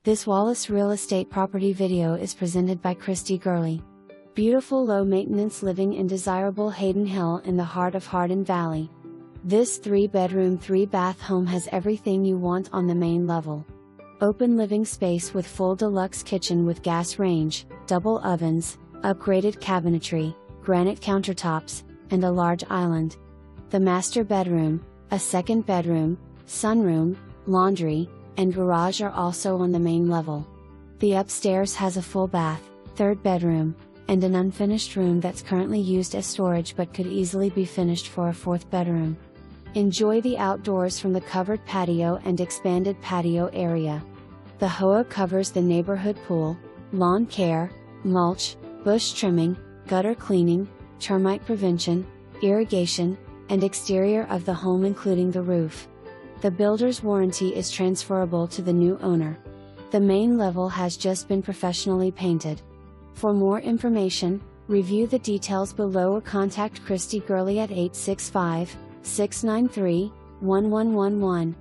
This Wallace Real Estate property video is presented by Christy Gurley. Beautiful low-maintenance living in desirable Hayden Hill in the heart of Hardin Valley. This 3-bedroom 3-bath home has everything you want on the main level. Open living space with full deluxe kitchen with gas range, double ovens, upgraded cabinetry, granite countertops, and a large island. The master bedroom, a second bedroom, sunroom, laundry, and garage are also on the main level. The upstairs has a full bath, third bedroom, and an unfinished room that's currently used as storage but could easily be finished for a fourth bedroom. Enjoy the outdoors from the covered patio and expanded patio area. The HOA covers the neighborhood pool, lawn care, mulch, bush trimming, gutter cleaning, termite prevention, irrigation, and exterior of the home including the roof. The builder's warranty is transferable to the new owner. The main level has just been professionally painted. For more information, review the details below or contact Christy Gurley at 865-693-1111.